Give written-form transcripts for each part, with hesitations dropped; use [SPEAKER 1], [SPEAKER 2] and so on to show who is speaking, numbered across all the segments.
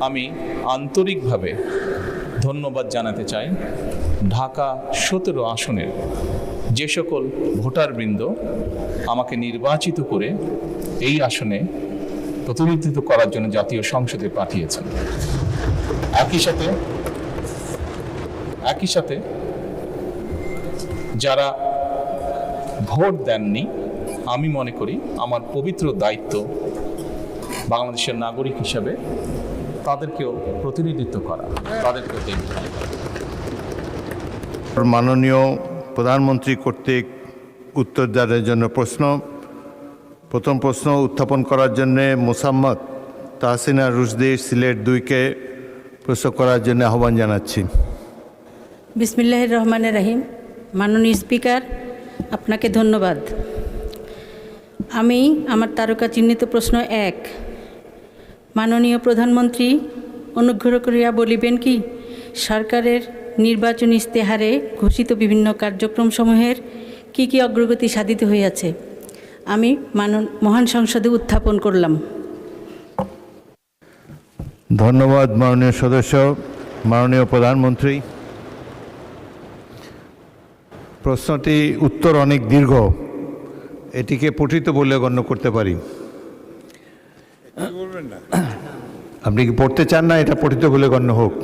[SPEAKER 1] আমি আন্তরিকভাবে ধন্যবাদ জানাতে চাই ঢাকা 17 আসনের যে সকল ভোটারবৃন্দ আমাকে নির্বাচিত করে এই আসনে প্রতিনিধিত্ব করার জন্য জাতীয় সংসদে পাঠিয়েছেন। একই সাথে যারা ভোট দেননি, আমি মনে করি আমার পবিত্র দায়িত্ব বাংলাদেশের নাগরিক হিসাবে তাদেরকেও প্রতিনিধিত্ব করা, তাদেরকেও দেখতে হবে।
[SPEAKER 2] মাননীয় প্রধানমন্ত্রী কর্তৃক উত্তরদানের জন্য প্রথম প্রশ্ন উত্থাপন করার জন্য মোসাম্মদ তাহসিনা রুশদি সিলেট 2কে প্রশ্ন করার জন্য আহ্বান জানাচ্ছি।
[SPEAKER 3] বিসমিল্লাহির রহমানির রহিম। মাননীয় স্পিকার, আপনাকে ধন্যবাদ। আমি আমার তারকা চিহ্নিত প্রশ্ন 1, মাননীয় প্রধানমন্ত্রী অনুগ্রহ করিয়া বলিবেন কি সরকারের নির্বাচন ইশতেহারে ঘোষিত বিভিন্ন কার্যক্রমসমূহের কি অগ্রগতি সাধিত হইয়াছে? আমি মহান সংসদে উত্থাপন করলাম।
[SPEAKER 2] ধন্যবাদ মাননীয় সদস্য। মাননীয় প্রধানমন্ত্রী, প্রশ্নটি উত্তর অনেক দীর্ঘ, এটিকে পঠিত বলে গণ্য করতে পারি। আপনি কি পড়তে চান না এটা পঠিত বলে গণ্য হোক?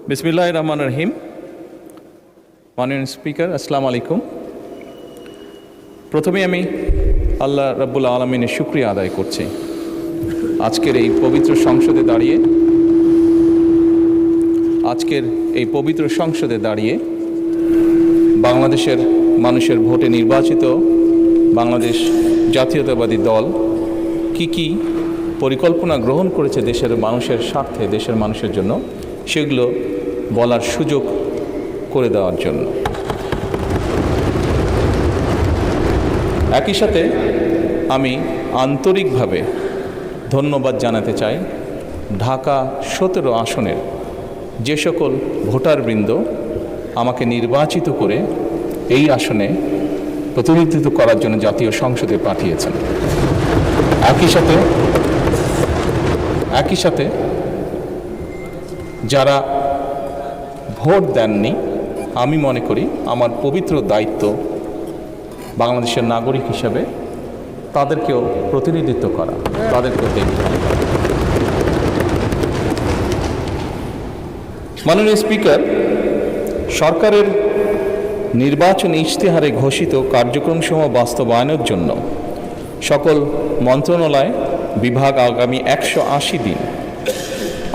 [SPEAKER 1] বিসমিল্লাহির রহমানির রহিম। মাননীয় স্পিকার, আসসালামু আলাইকুম। প্রথমে আমি আল্লাহ রাব্বুল আলামিনের শুকরিয়া আদায় করছি আজকের এই পবিত্র সংসদে দাঁড়িয়ে বাংলাদেশের মানুষের ভোটে নির্বাচিত বাংলাদেশ জাতীয়তাবাদী দল কি পরিকল্পনা গ্রহণ করেছে দেশের মানুষের স্বার্থে, দেশের মানুষের জন্য, সেগুলো বলার সুযোগ করে দেওয়ার জন্য। একই সাথে আমি আন্তরিকভাবে ধন্যবাদ জানাতে চাই ঢাকা 17 আসনের যে সকল ভোটারবৃন্দ আমাকে নির্বাচিত করে এই আসনে প্রতিনিধিত্ব করার জন্য জাতীয় সংসদে পাঠিয়েছেন। একই সাথে যারা ভোট দেননি, আমি মনে করি আমার পবিত্র দায়িত্ব বাংলাদেশের নাগরিক হিসাবে তাদেরকেও প্রতিনিধিত্ব করা, তাদেরকেও দেখতে হবে। মাননীয় স্পিকার, সরকারের নির্বাচন ইশতেহারে ঘোষিত কার্যক্রমসমূহ বাস্তবায়নের জন্য সকল মন্ত্রণালয় বিভাগ আগামী 180 দিন,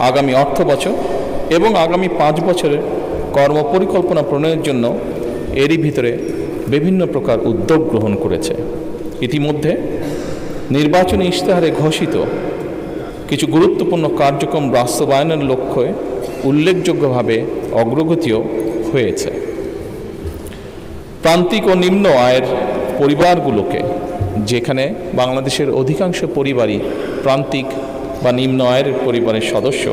[SPEAKER 1] আগামী অর্থ বছর এবং আগামী 5 বছরের কর্মপরিকল্পনা প্রণয়নের জন্য এরই ভিতরে বিভিন্ন প্রকার উদ্যোগ গ্রহণ করেছে। ইতিমধ্যে নির্বাচনী ইশতেহারে ঘোষিত কিছু গুরুত্বপূর্ণ কার্যক্রম বাস্তবায়নের লক্ষ্যে উল্লেখযোগ্যভাবে অগ্রগতিও হয়েছে। প্রান্তিক ও নিম্ন আয়ের পরিবারগুলোকে, যেখানে বাংলাদেশের অধিকাংশ পরিবারই প্রান্তিক বা নিম্ন আয়ের পরিবারের সদস্য,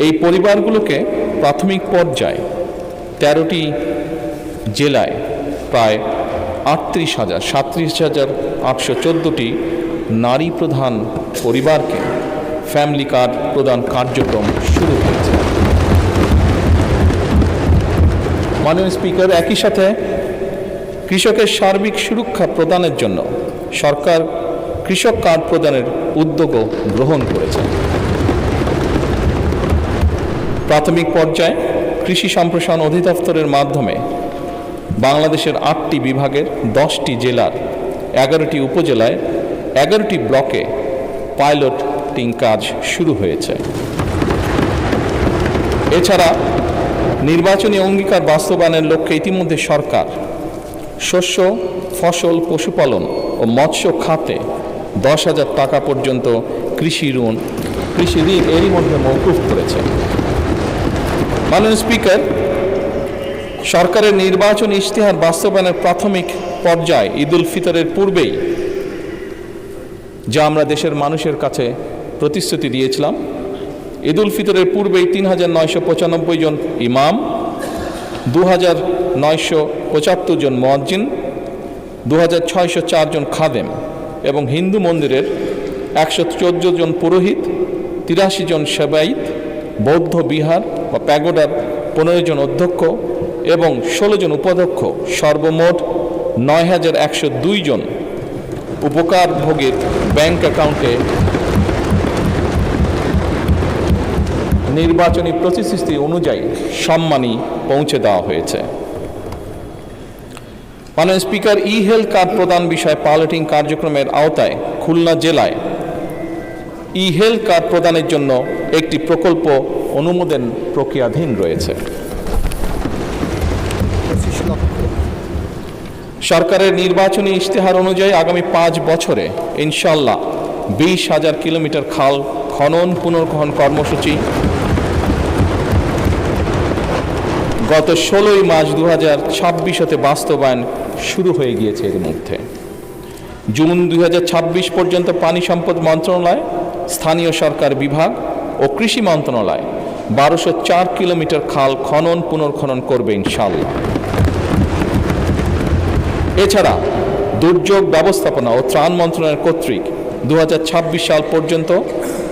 [SPEAKER 1] এই পরিবারগুলোকে প্রাথমিক পর্যায়ে 13টি জেলায় প্রায় 37,814টি নারী প্রধান পরিবারকে ফ্যামিলি কার্ড প্রদান কার্যক্রম শুরু হয়েছে। মাননীয় স্পিকার, একই সাথে কৃষকের সার্বিক সুরক্ষা প্রদানের জন্য সরকার কৃষক কার্ড প্রদানের উদ্যোগও গ্রহণ করেছে। প্রাথমিক পর্যায়ে কৃষি সম্প্রসারণ অধিদপ্তরের মাধ্যমে বাংলাদেশের 8টি বিভাগের 10টি জেলার 11টি উপজেলায় 11টি ব্লকে পাইলটিং কাজ শুরু হয়েছে। এছাড়া নির্বাচনী অঙ্গীকার বাস্তবায়নের লক্ষ্যে ইতিমধ্যে সরকার শস্য, ফসল, পশুপালন ও মৎস্য খাতে 10,000 টাকা পর্যন্ত কৃষি ঋণ এরই মধ্যে মওকুফ করেছে। মাননীয় স্পিকার, সরকারের নির্বাচন ইশতেহার বাস্তবায়নের প্রাথমিক পর্যায়ে ঈদুল ফিতরের পূর্বেই যা আমরা দেশের মানুষের কাছে প্রতিশ্রুতি দিয়েছিলাম, ঈদুল ফিতরের পূর্বেই 3,995 জন ইমাম, 2,975 জন মুয়াজ্জিন, 2,604 জন খাদেম এবং হিন্দু মন্দিরের 114 জন পুরোহিত 83 জন সেবায়িত, বৌদ্ধ বিহার বা প্যাগোডার 15 জন অধ্যক্ষ এবং 16 জন উপাধ্যক্ষ, সর্বমোট 9102 জন উপকারভোগীর ব্যাংক অ্যাকাউন্টে নির্বাচনী প্রতিশ্রুতি অনুযায়ী সম্মানী পৌঁছে দেওয়া হয়েছে। মাননীয় স্পিকার, ই হেলথ কার্ড প্রদান বিষয়ে পাইলটিং কার্যক্রমের আওতায় খুলনা জেলায় ই হেলথ কার্ড প্রদানের জন্য একটি প্রকল্প অনুমোদন প্রক্রিয়াধীন রয়েছে। সরকারের নির্বাচনী ইশতেহার অনুযায়ী আগামী 5 বছরে ইনশাল্লাহ 20,000 কিলোমিটার খাল খনন পুনর্খনন কর্মসূচি গত 16 মার্চ 2026 হতে বাস্তবায়ন শুরু হয়ে গিয়েছে। এর মধ্যে জুন 2026 পর্যন্ত পানি সম্পদ মন্ত্রণালয়, স্থানীয় সরকার বিভাগ ও কৃষি মন্ত্রণালয় 1204 কিলোমিটার খাল খনন পুনর্খনন করবে ইনশাল্লাহ। এছাড়া দুর্যোগ ব্যবস্থাপনা ও ত্রাণ মন্ত্রণালয় কর্তৃক 2026 সাল পর্যন্ত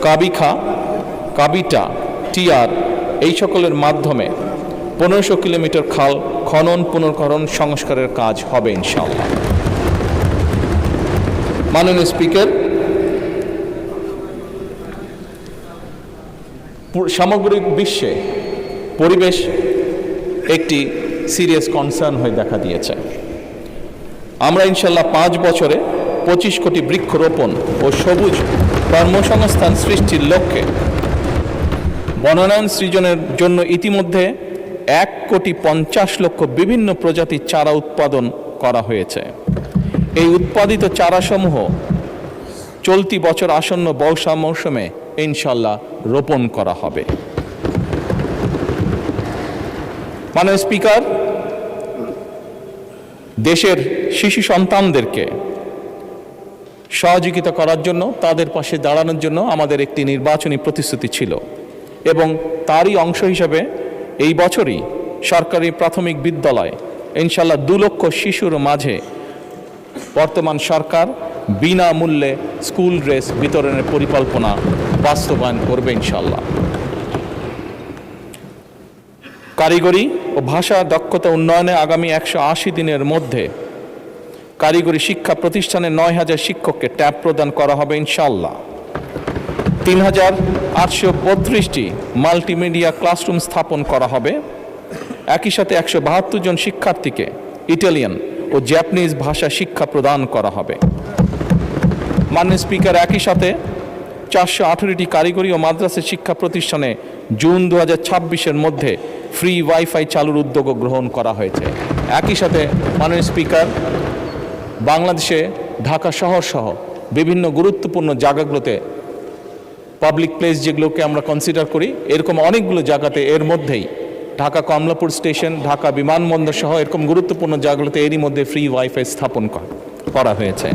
[SPEAKER 1] কাবিখা, কাবিটা, টিআর এই সকলের মাধ্যমে 1500 কিলোমিটার খাল খনন পুনর্খনন সংস্কারের কাজ হবে ইনশাআল্লাহ। মাননীয় স্পিকার, সামগ্রিক বিশ্বে পরিবেশ একটি সিরিয়াস কনসার্ন হয়ে দেখা দিয়েছে। আমরা ইনশাল্লাহ 5 বছরে 25 কোটি বৃক্ষরোপণ ও সবুজ কর্মসংস্থান সৃষ্টির লক্ষ্যে বনায়ন সৃজনের জন্য ইতিমধ্যে 1,50,00,000 বিভিন্ন প্রজাতির চারা উৎপাদন করা হয়েছে। এই উৎপাদিত চারাসমূহ চলতি বছর আসন্ন বর্ষা মৌসুমে ইনশাল্লাহ রোপণ করা হবে। মাননীয় স্পিকার, দেশের শিশু সন্তানদেরকে সহযোগিতা করার জন্য, তাদের পাশে দাঁড়ানোর জন্য আমাদের একটি নির্বাচনী প্রতিশ্রুতি ছিল এবং তারই অংশ হিসেবে এই বছরই সরকারি প্রাথমিক বিদ্যালয় ইনশাল্লাহ 2 লক্ষ শিশুর মাঝে বর্তমান সরকার বিনামূল্যে স্কুল ড্রেস বিতরণের পরিকল্পনা বাস্তবায়ন করবে ইনশাল্লাহ। কারিগরি ও ভাষা দক্ষতা উন্নয়নে আগামী 180 দিনের মধ্যে কারিগরি শিক্ষা প্রতিষ্ঠানে 9,000 শিক্ষককে ট্যাব প্রদান করা হবে ইনশাল্লাহ। 3,832টি মাল্টিমিডিয়া ক্লাসরুম স্থাপন করা হবে। একই সাথে 172 জন শিক্ষার্থীকে ইটালিয়ান ও জাপানিজ ভাষা শিক্ষা প্রদান করা হবে। মাননীয় স্পিকার, একই সাথে 418টি কারিগরি ও মাদ্রাসা শিক্ষা প্রতিষ্ঠানে জুন 2026-এর মধ্যে ফ্রি ওয়াইফাই চালুর উদ্যোগ গ্রহণ করা হয়েছে। একই সাথে মাননীয় স্পিকার, বাংলাদেশে ঢাকা শহর সহ বিভিন্ন গুরুত্বপূর্ণ জায়গাগুলোতে পাবলিক প্লেস যেগুলোকে আমরা কনসিডার করি, এরকম অনেকগুলো জায়গাতে এর মধ্যেই ঢাকা কমলাপুর স্টেশন, ঢাকা বিমানবন্দর সহ এরকম গুরুত্বপূর্ণ জায়গাগুলোতে এরই মধ্যে ফ্রি ওয়াইফাই স্থাপন করা হয়েছে।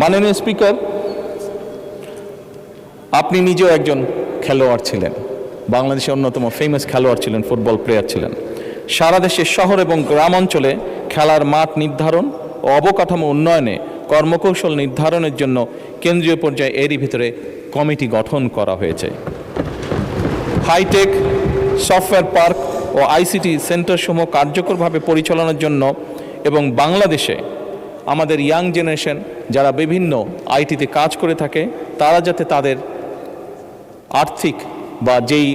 [SPEAKER 1] মাননীয় স্পিকার, আপনি নিজেও একজন খেলোয়াড় ছিলেন, বাংলাদেশের অন্যতম ফেমাস খেলোয়াড় ছিলেন, ফুটবল প্লেয়ার ছিলেন। সারা দেশের শহর এবং গ্রামাঞ্চলে খেলার মাঠ নির্ধারণ ও অবকাঠামো উন্নয়নে কর্মকৌশল নির্ধারণের জন্য কেন্দ্রীয় পর্যায়ে এরই ভিতরে কমিটি গঠন করা হয়েছে। হাইটেক সফটওয়্যার পার্ক ও আইসিটি সেন্টারসমূহ কার্যকরভাবে পরিচালনার জন্য এবং বাংলাদেশে আমাদের ইয়াং জেনারেশন যারা বিভিন্ন আইটিতে কাজ করে থাকে তারা যাতে তাদের আর্থিক বা যেই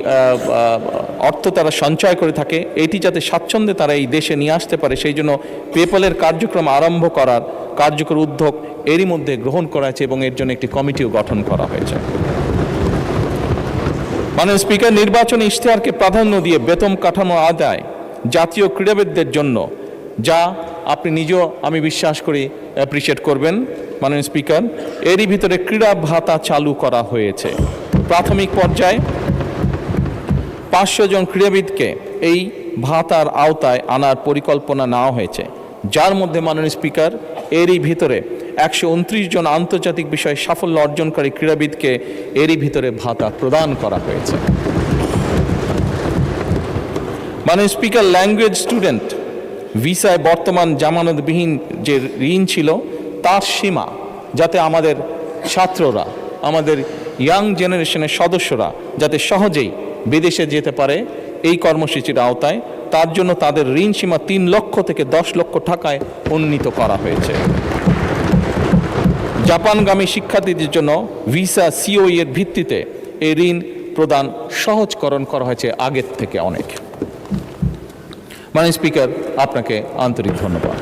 [SPEAKER 1] অর্থ তারা সঞ্চয় করে থাকে এটি যাতে স্বাচ্ছন্দ্যে তারা এই দেশে নিয়ে আসতে পারে, সেই জন্য পেপ্যালের কার্যক্রম আরম্ভ করার কার্যকর উদ্যোগ এরই মধ্যে গ্রহণ করা হয়েছে এবং এর জন্য একটি কমিটিও গঠন করা হয়েছে। মাননীয় স্পিকার, নির্বাচনী ইশতেহারকে প্রাধান্য দিয়ে বেতন কাঠামো আদায় জাতীয় ক্রীড়াবিদদের জন্য, যা আপনি নিজেও আমি বিশ্বাস করি অ্যাপ্রিসিয়েট করবেন মাননীয় স্পিকার, এরই ভিতরে ক্রীড়া ভাতা চালু করা হয়েছে। প্রাথমিক পর্যায়ে 500 জন ক্রীড়াবিদকে এই ভাতার আওতায় আনার পরিকল্পনা নেওয়া হয়েছে, যার মধ্যে মাননীয় স্পিকার এরই ভিতরে 129 জন আন্তর্জাতিক বিষয়ে সাফল্য অর্জনকারী ক্রীড়াবিদকে এরই ভিতরে ভাতা প্রদান করা হয়েছে। মাননীয় স্পিকার, ল্যাঙ্গুয়েজ স্টুডেন্ট ভিসায় বর্তমান জামানতবিহীন যে ঋণ ছিল তার সীমা যাতে আমাদের ছাত্ররা, আমাদের ইয়াং জেনারেশনের সদস্যরা যাতে সহজেই বিদেশে যেতে পারে এই কর্মসূচির আওতায়, তার জন্য তাদের ঋণ সীমা 3 লক্ষ থেকে 10 লক্ষ টাকায় উন্নীত করা হয়েছে। জাপানগামী শিক্ষার্থীদের জন্য ভিসা সিওই এর ভিত্তিতে এই ঋণ প্রদান সহজকরণ করা হয়েছে আগের থেকে অনেক। মাননীয় স্পিকার, আপনাকে আন্তরিক ধন্যবাদ।